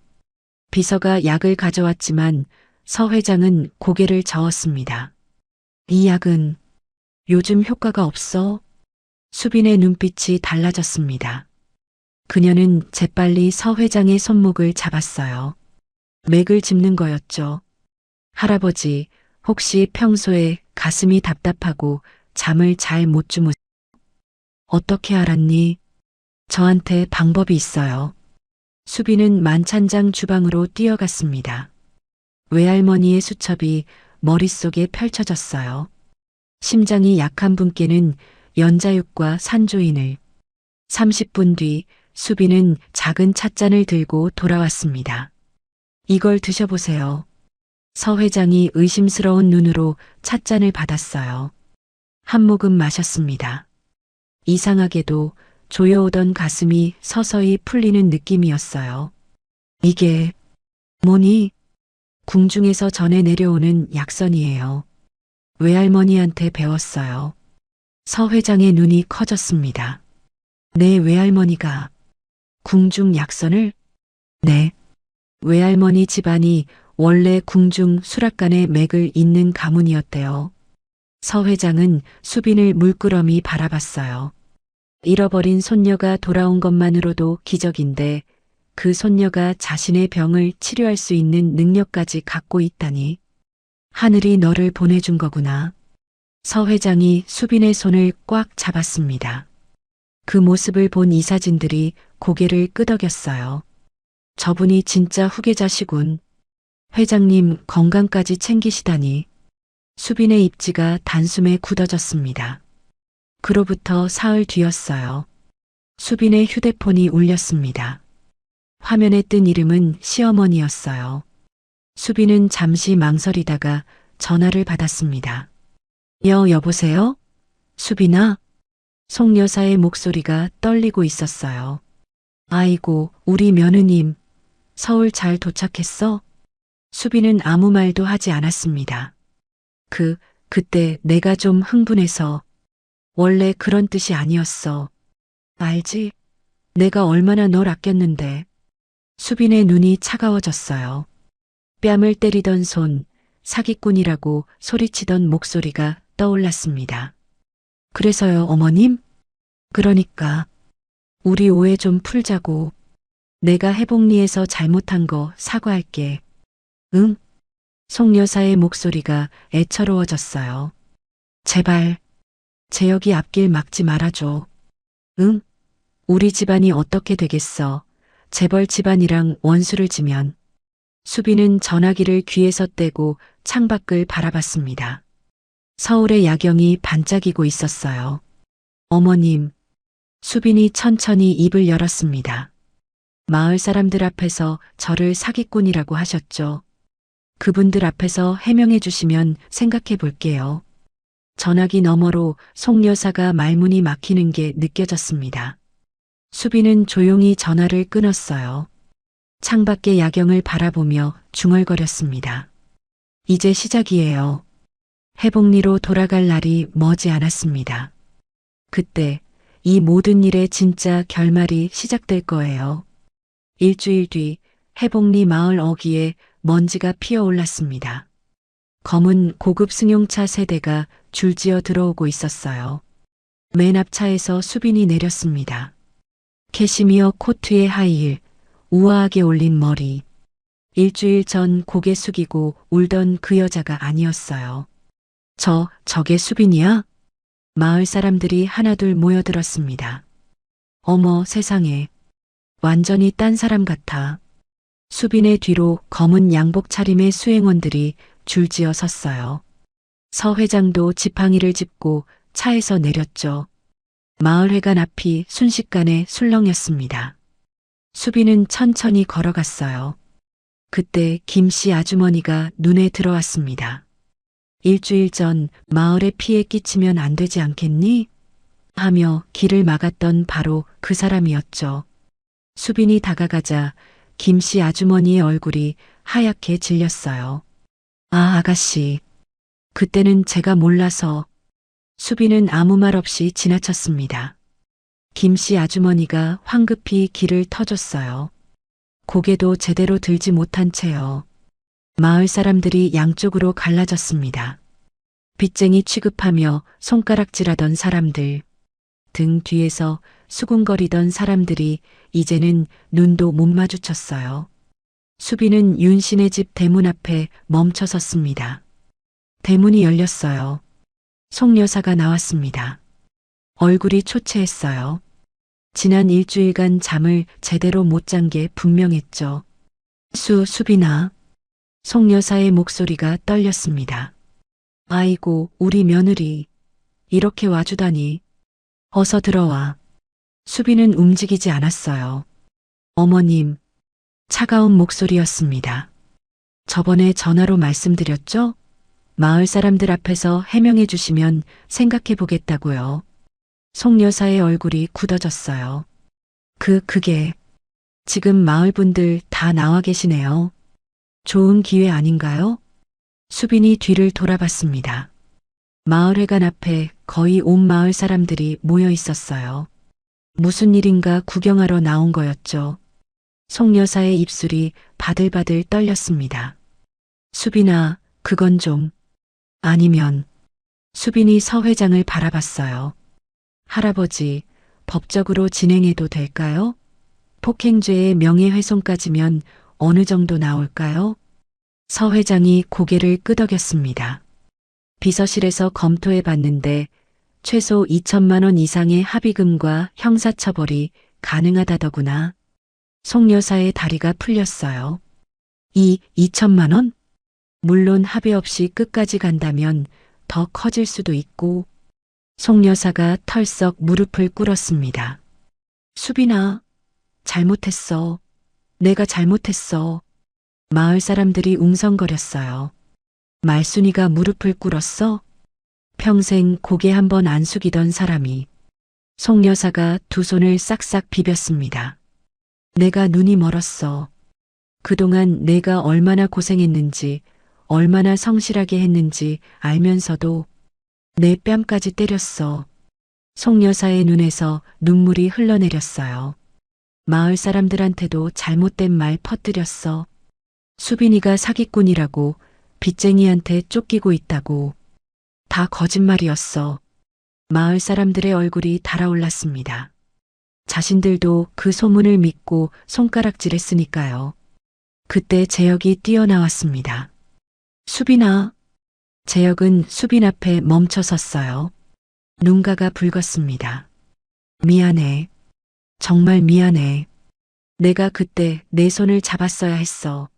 비서가 약을 가져왔지만 서 회장은 고개를 저었습니다. 이 약은 요즘 효과가 없어? 수빈의 눈빛이 달라졌습니다. 그녀는 재빨리 서 회장의 손목을 잡았어요. 맥을 짚는 거였죠. 할아버지, 혹시 평소에 가슴이 답답하고 잠을 잘 못 주무세요? 어떻게 알았니? 저한테 방법이 있어요. 수빈은 만찬장 주방으로 뛰어갔습니다. 외할머니의 수첩이 머릿속에 펼쳐졌어요. 심장이 약한 분께는 연자육과 산조인을. 30분 뒤 수빈은 작은 찻잔을 들고 돌아왔습니다. 이걸 드셔보세요. 서 회장이 의심스러운 눈으로 찻잔을 받았어요. 한 모금 마셨습니다. 이상하게도 조여오던 가슴이 서서히 풀리는 느낌이었어요. 이게 뭐니? 궁중에서 전해 내려오는 약선이에요. 외할머니한테 배웠어요. 서 회장의 눈이 커졌습니다. 내 외할머니가 궁중 약선을? 네. 외할머니 집안이 원래 궁중 수락관의 맥을 잇는 가문이었대요. 서 회장은 수빈을 물끄러미 바라봤어요. 잃어버린 손녀가 돌아온 것만으로도 기적인데 그 손녀가 자신의 병을 치료할 수 있는 능력까지 갖고 있다니. 하늘이 너를 보내준 거구나. 서 회장이 수빈의 손을 꽉 잡았습니다. 그 모습을 본 이사진들이 고개를 끄덕였어요. 저분이 진짜 후계자시군. 회장님 건강까지 챙기시다니. 수빈의 입지가 단숨에 굳어졌습니다. 그로부터 사흘 뒤였어요. 수빈의 휴대폰이 울렸습니다. 화면에 뜬 이름은 시어머니였어요. 수빈은 잠시 망설이다가 전화를 받았습니다. 여보세요? 수빈아? 송 여사의 목소리가 떨리고 있었어요. 아이고, 우리 며느님. 서울 잘 도착했어? 수빈은 아무 말도 하지 않았습니다. 그때 내가 좀 흥분해서. 원래 그런 뜻이 아니었어. 알지? 내가 얼마나 널 아꼈는데. 수빈의 눈이 차가워졌어요. 뺨을 때리던 손, 사기꾼이라고 소리치던 목소리가 떠올랐습니다. 그래서요, 어머님? 그러니까 우리 오해 좀 풀자고. 내가 해복리에서 잘못한 거 사과할게. 응? 송 여사의 목소리가 애처로워졌어요. 제발 재혁이 앞길 막지 말아줘. 응? 우리 집안이 어떻게 되겠어. 재벌 집안이랑 원수를 지면. 수빈은 전화기를 귀에서 떼고 창밖을 바라봤습니다. 서울의 야경이 반짝이고 있었어요. 어머님, 수빈이 천천히 입을 열었습니다. 마을 사람들 앞에서 저를 사기꾼이라고 하셨죠. 그분들 앞에서 해명해 주시면 생각해 볼게요. 전화기 너머로 송 여사가 말문이 막히는 게 느껴졌습니다. 수빈은 조용히 전화를 끊었어요. 창밖의 야경을 바라보며 중얼거렸습니다. 이제 시작이에요. 해복리로 돌아갈 날이 머지 않았습니다. 그때 이 모든 일의 진짜 결말이 시작될 거예요. 일주일 뒤 해복리 마을 어귀에 먼지가 피어올랐습니다. 검은 고급 승용차 세대가 줄지어 들어오고 있었어요. 맨 앞차에서 수빈이 내렸습니다. 캐시미어 코트에 하이힐, 우아하게 올린 머리. 일주일 전 고개 숙이고 울던 그 여자가 아니었어요. 저게 수빈이야? 마을 사람들이 하나둘 모여들었습니다. 어머 세상에. 완전히 딴 사람 같아. 수빈의 뒤로 검은 양복 차림의 수행원들이 줄지어 섰어요. 서 회장도 지팡이를 짚고 차에서 내렸죠. 마을회관 앞이 순식간에 술렁였습니다. 수빈은 천천히 걸어갔어요. 그때 김씨 아주머니가 눈에 들어왔습니다. 일주일 전 마을에 피해 끼치면 안 되지 않겠니? 하며 길을 막았던 바로 그 사람이었죠. 수빈이 다가가자 김씨 아주머니의 얼굴이 하얗게 질렸어요. 아, 아가씨. 그때는 제가 몰라서. 수빈은 아무 말 없이 지나쳤습니다. 김씨 아주머니가 황급히 길을 터줬어요. 고개도 제대로 들지 못한 채요. 마을 사람들이 양쪽으로 갈라졌습니다. 빚쟁이 취급하며 손가락질하던 사람들, 등 뒤에서 수군거리던 사람들이 이제는 눈도 못 마주쳤어요. 수빈은 윤씨네 집 대문 앞에 멈춰 섰습니다. 대문이 열렸어요. 송 여사가 나왔습니다. 얼굴이 초췌했어요. 지난 일주일간 잠을 제대로 못 잔 게 분명했죠. 수빈아. 송 여사의 목소리가 떨렸습니다. 아이고, 우리 며느리. 이렇게 와주다니. 어서 들어와. 수빈은 움직이지 않았어요. 어머님. 차가운 목소리였습니다. 저번에 전화로 말씀드렸죠? 마을 사람들 앞에서 해명해 주시면 생각해 보겠다고요. 송 여사의 얼굴이 굳어졌어요. 그게 지금 마을 분들 다 나와 계시네요. 좋은 기회 아닌가요? 수빈이 뒤를 돌아봤습니다. 마을회관 앞에 거의 온 마을 사람들이 모여 있었어요. 무슨 일인가 구경하러 나온 거였죠. 송 여사의 입술이 바들바들 떨렸습니다. 수빈아, 그건 좀. 아니면. 수빈이 서 회장을 바라봤어요. 할아버지, 법적으로 진행해도 될까요? 폭행죄의 명예훼손까지면 어느 정도 나올까요? 서 회장이 고개를 끄덕였습니다. 비서실에서 검토해 봤는데 최소 2천만 원 이상의 합의금과 형사처벌이 가능하다더구나. 송 여사의 다리가 풀렸어요. 2천만 원? 물론 합의 없이 끝까지 간다면 더 커질 수도 있고. 송 여사가 털썩 무릎을 꿇었습니다. 수빈아, 잘못했어. 내가 잘못했어. 마을 사람들이 웅성거렸어요. 말순이가 무릎을 꿇었어? 평생 고개 한 번 안 숙이던 사람이. 송 여사가 두 손을 싹싹 비볐습니다. 내가 눈이 멀었어. 그동안 내가 얼마나 고생했는지, 얼마나 성실하게 했는지 알면서도 내 뺨까지 때렸어. 송 여사의 눈에서 눈물이 흘러내렸어요. 마을 사람들한테도 잘못된 말 퍼뜨렸어. 수빈이가 사기꾼이라고, 빚쟁이한테 쫓기고 있다고. 다 거짓말이었어. 마을 사람들의 얼굴이 달아올랐습니다. 자신들도 그 소문을 믿고 손가락질했으니까요. 그때 재혁이 뛰어나왔습니다. 수빈아. 재혁은 수빈 앞에 멈춰 섰어요. 눈가가 붉었습니다. 미안해. 정말 미안해. 내가 그때 내 손을 잡았어야 했어.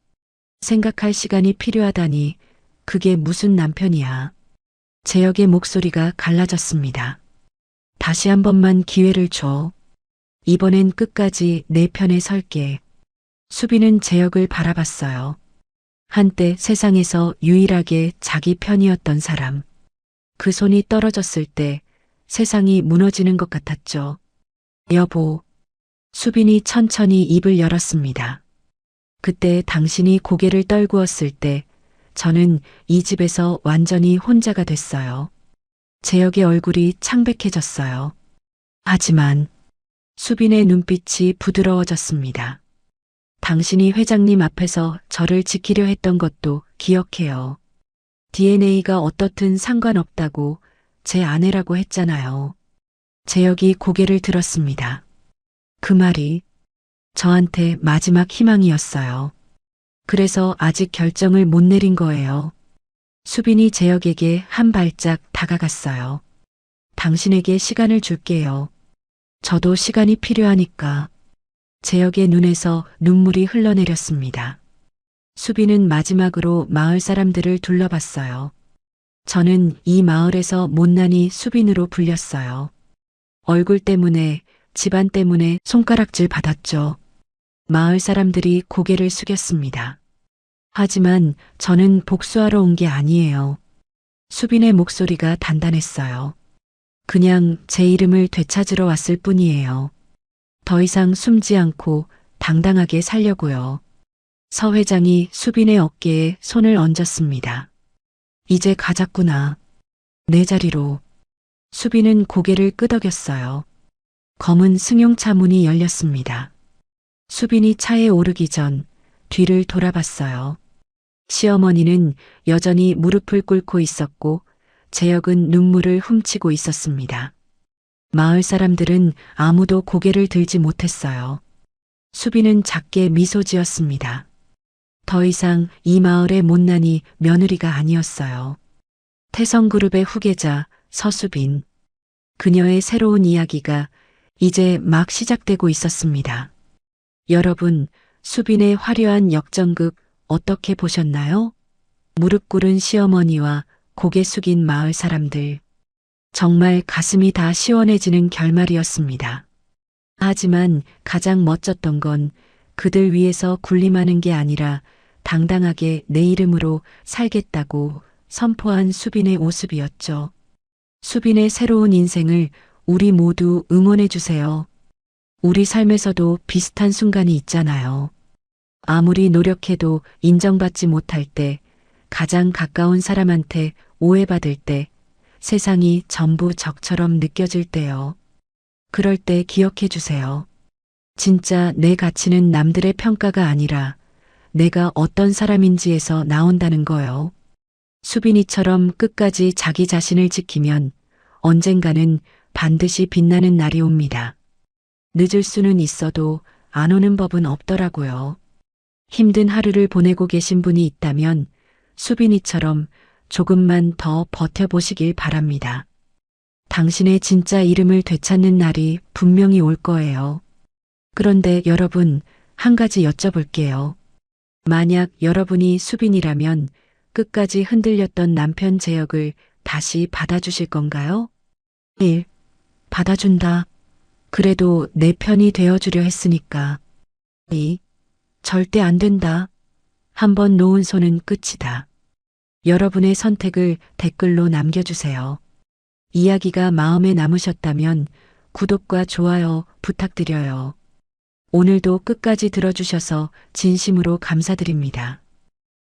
생각할 시간이 필요하다니 그게 무슨 남편이야. 재혁의 목소리가 갈라졌습니다. 다시 한 번만 기회를 줘. 이번엔 끝까지 내 편에 설게. 수빈은 재혁을 바라봤어요. 한때 세상에서 유일하게 자기 편이었던 사람. 그 손이 떨어졌을 때 세상이 무너지는 것 같았죠. 여보. 수빈이 천천히 입을 열었습니다. 그때 당신이 고개를 떨구었을 때 저는 이 집에서 완전히 혼자가 됐어요. 재혁의 얼굴이 창백해졌어요. 하지만 수빈의 눈빛이 부드러워졌습니다. 당신이 회장님 앞에서 저를 지키려 했던 것도 기억해요. DNA가 어떻든 상관없다고 제 아내라고 했잖아요. 재혁이 고개를 들었습니다. 그 말이 저한테 마지막 희망이었어요. 그래서 아직 결정을 못 내린 거예요. 수빈이 재혁에게 한 발짝 다가갔어요. 당신에게 시간을 줄게요. 저도 시간이 필요하니까. 재혁의 눈에서 눈물이 흘러내렸습니다. 수빈은 마지막으로 마을 사람들을 둘러봤어요. 저는 이 마을에서 못난이 수빈으로 불렸어요. 얼굴 때문에, 집안 때문에 손가락질 받았죠. 마을 사람들이 고개를 숙였습니다. 하지만 저는 복수하러 온 게 아니에요. 수빈의 목소리가 단단했어요. 그냥 제 이름을 되찾으러 왔을 뿐이에요. 더 이상 숨지 않고 당당하게 살려고요. 서 회장이 수빈의 어깨에 손을 얹었습니다. 이제 가자꾸나. 내 자리로. 수빈은 고개를 끄덕였어요. 검은 승용차 문이 열렸습니다. 수빈이 차에 오르기 전 뒤를 돌아봤어요. 시어머니는 여전히 무릎을 꿇고 있었고 재혁은 눈물을 훔치고 있었습니다. 마을 사람들은 아무도 고개를 들지 못했어요. 수빈은 작게 미소 지었습니다. 더 이상 이 마을의 못난이 며느리가 아니었어요. 태성그룹의 후계자 서수빈. 그녀의 새로운 이야기가 이제 막 시작되고 있었습니다. 여러분, 수빈의 화려한 역전극 어떻게 보셨나요? 무릎 꿇은 시어머니와 고개 숙인 마을 사람들. 정말 가슴이 다 시원해지는 결말이었습니다. 하지만 가장 멋졌던 건 그들 위해서 군림하는 게 아니라 당당하게 내 이름으로 살겠다고 선포한 수빈의 모습이었죠. 수빈의 새로운 인생을 우리 모두 응원해 주세요. 우리 삶에서도 비슷한 순간이 있잖아요. 아무리 노력해도 인정받지 못할 때, 가장 가까운 사람한테 오해받을 때, 세상이 전부 적처럼 느껴질 때요. 그럴 때 기억해 주세요. 진짜 내 가치는 남들의 평가가 아니라 내가 어떤 사람인지에서 나온다는 거요. 수빈이처럼 끝까지 자기 자신을 지키면 언젠가는 반드시 빛나는 날이 옵니다. 늦을 수는 있어도 안 오는 법은 없더라고요. 힘든 하루를 보내고 계신 분이 있다면 수빈이처럼 조금만 더 버텨보시길 바랍니다. 당신의 진짜 이름을 되찾는 날이 분명히 올 거예요. 그런데 여러분, 한 가지 여쭤볼게요. 만약 여러분이 수빈이라면 끝까지 흔들렸던 남편 재혁을 다시 받아주실 건가요? 1. 받아준다. 그래도 내 편이 되어주려 했으니까. 2. 절대 안 된다. 한번 놓은 손은 끝이다. 여러분의 선택을 댓글로 남겨주세요. 이야기가 마음에 남으셨다면 구독과 좋아요 부탁드려요. 오늘도 끝까지 들어주셔서 진심으로 감사드립니다.